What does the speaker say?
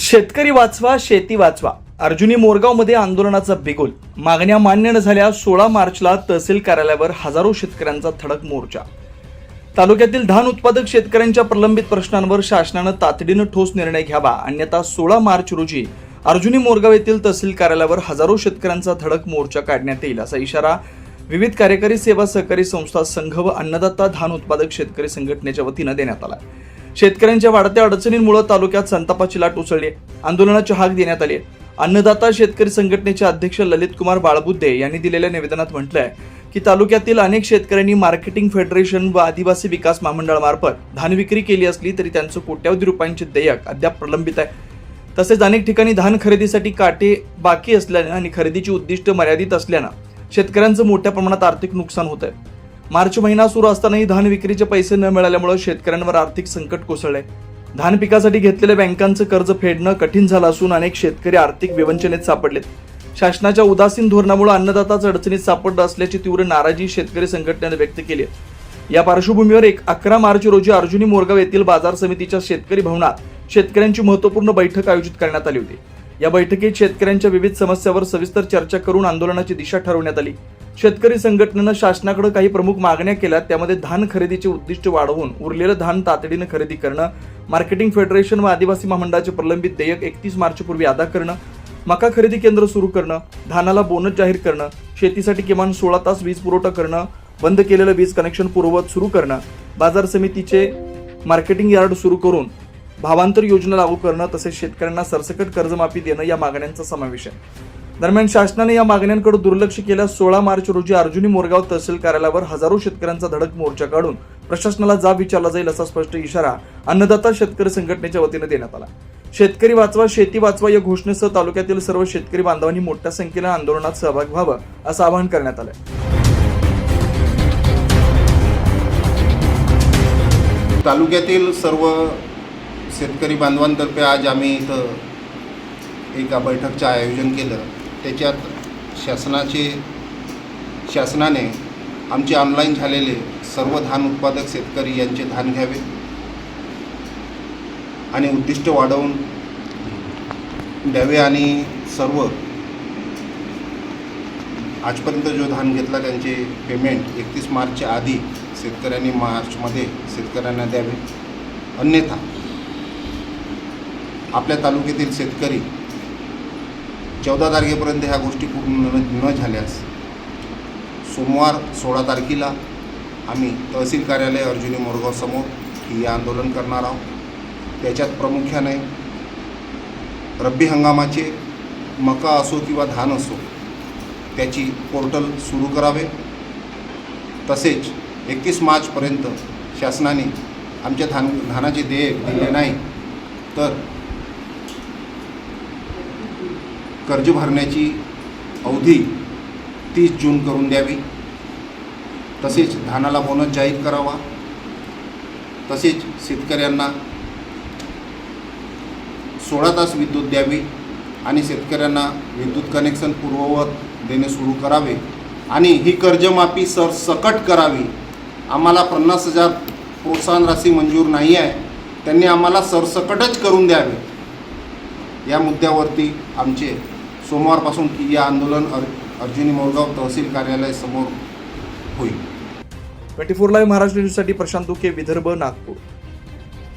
शेतकरी वाचवा, शेती वाचवा. अर्जुनी मोरगावमध्ये आंदोलनाचा बिगुल. मागण्या मान्य न झाल्या 16 मार्चला तहसील कार्यालयावर हजारो शेतकऱ्यांचा धडक मोर्चा. तालुक्यातील धान उत्पादक शेतकऱ्यांच्या प्रलंबित प्रश्नांवर शासनानं तातडीनं ठोस निर्णय घ्यावा, अन्यथा 16 मार्च रोजी अर्जुनी मोरगाव येथील तहसील कार्यालयावर हजारो शेतकऱ्यांचा धडक मोर्चा काढण्यात येईल, असा इशारा विविध कार्यकारी सेवा सहकारी संस्था संघ व अन्नदाता धान उत्पादक शेतकरी संघटनेच्या वतीनं देण्यात आला. शेतकऱ्यांच्या वाढत्या अडचणींमुळे तालुक्यात संतापाची लाट उसळली. आंदोलनाची हाक देण्यात आली. अन्नदाता शेतकरी संघटनेचे अध्यक्ष ललित कुमार बाळबुद्धे यांनी दिलेल्या निवेदनात म्हटलंय की तालुक्यातील अनेक शेतकऱ्यांनी मार्केटिंग फेडरेशन व आदिवासी विकास महामंडळामार्फत धान विक्री केली असली तरी त्यांचं कोट्यावधी रुपयांचे देयक अद्याप प्रलंबित आहे. तसेच अनेक ठिकाणी धान खरेदीसाठी काटे बाकी असल्याने आणि खरेदीची उद्दिष्ट मर्यादित असल्यानं शेतकऱ्यांचं मोठ्या प्रमाणात आर्थिक नुकसान होत आहे. मार्च महिना सुरू असतानाही धान विक्रीचे पैसे न मिळाल्यामुळे शेतकऱ्यांवर आर्थिक संकट कोसळले. धान पिकासाठी घेतलेल्या बँकांचं कर्ज फेडणं कठीण झालं असून अनेक शेतकरी आर्थिक विवंचनेत सापडलेत. शासनाच्या उदासीन धोरणामुळे अन्नदाताच अडचणीत सापडलं असल्याची तीव्र नाराजी शेतकरी संघटनेने व्यक्त केली आहे. या पार्श्वभूमीवर 11 मार्च रोजी अर्जुनी मोरगाव येथील बाजार समितीच्या शेतकरी भवनात शेतकऱ्यांची महत्त्वपूर्ण बैठक आयोजित करण्यात आली होती. या बैठकीत शेतकऱ्यांच्या विविध समस्यांवर सविस्तर चर्चा करून आंदोलनाची दिशा ठरवण्यात आली. शेतकरी संघटनेनं शासनाकडे काही प्रमुख मागण्या केल्या. त्यामध्ये धान खरेदीचे उद्दिष्ट वाढवून उरलेलं धान तातडीनं खरेदी करणं, मार्केटिंग फेडरेशन व आदिवासी महामंडळाचे प्रलंबित देयक 31 मार्चपूर्वी अदा करणं, मका खरेदी केंद्र सुरू करणं, धानाला बोनस जाहीर करणं, शेतीसाठी किमान 16 तास वीज पुरवठा करणं, बंद केलेलं वीज कनेक्शन पूर्ववत सुरू करणं, बाजार समितीचे मार्केटिंग यार्ड सुरू करून भावांतर योजना लागू करणं, तसेच शेतकऱ्यांना सरसकट कर्जमाफी देणं या मागण्यांचा समावेश आहे. दरम्यान शासनाने या मागण्यांकडे दुर्लक्ष केल्यास 16 मार्च रोजी अर्जुनी मोरगाव तहसील कार्यालयावर हजारो शेतकऱ्यांचा धडक मोर्चा काढून प्रशासनाला जाब विचारला जाईल, असा स्पष्ट इशारा अन्नदाता शेतकरी संघटनेच्या वतीने देण्यात आला. शेतकरी वाचवा, शेती वाचवा या घोषणेसह तालुक्यातील सर्व शेतकरी बांधवांनी मोठ्या संख्येने आंदोलनात सहभाग व्हावं, असं आवाहन करण्यात आलं. तालुक्यातील सर्व शेतकरी बांधवांतर्फे आज आम्ही इथं एका बैठकचं आयोजन केलं. त्याच्यात शासनाने आमचे ऑनलाईन झालेले सर्व धान उत्पादक शेतकरी यांचे धान घ्यावे आणि उद्दिष्ट वाढवून द्यावे आणि सर्व आजपर्यंत जो धान घेतला त्यांचे पेमेंट 31 मार्चच्या आधी शेतकऱ्यांनी मार्चमध्ये शेतकऱ्यांना द्यावे. अन्यथा आपल्या तालुक्यातील शेतकरी 14 तारखेपर्यंत ह्या गोष्टी पूर्ण न झाल्यास सोमवार 16 तारखेला आम्ही तहसील कार्यालय अर्जुनी मोरगाव समोर ही आंदोलन करणार आहोत. त्याच्यात प्रामुख्याने रब्बी हंगामाचे मका असो किंवा धान असो त्याची पोर्टल सुरू करावे. तसेच 31 मार्चपर्यंत शासनाने आमच्या धानाचे देयक दिले नाही तर कर्ज भरण्याची अवधी 30 जून करून द्यावी. तसेच धानाला बोनस जाहीर करावा. तसेच शेतकऱ्यांना 16 तास विद्युत द्यावी आणि शेतकऱ्यांना विद्युत कनेक्शन पूर्ववत देणे सुरू करावे आणि ही कर्जमाफी सरसकट करावी. आम्हाला 50,000 प्रोत्साहन राशी मंजूर नाही आहे, त्यांनी आम्हाला सरसकटच करून द्यावे. या मुद्द्यावरती आमचे सोमवारपासून या आंदोलन अर्जुनी मोरगाव तहसील कार्यालयासमोर होईल. 24 लाईव्ह महाराष्ट्र न्यूजसाठी प्रशांत दुखे, विदर्भ, नागपूर.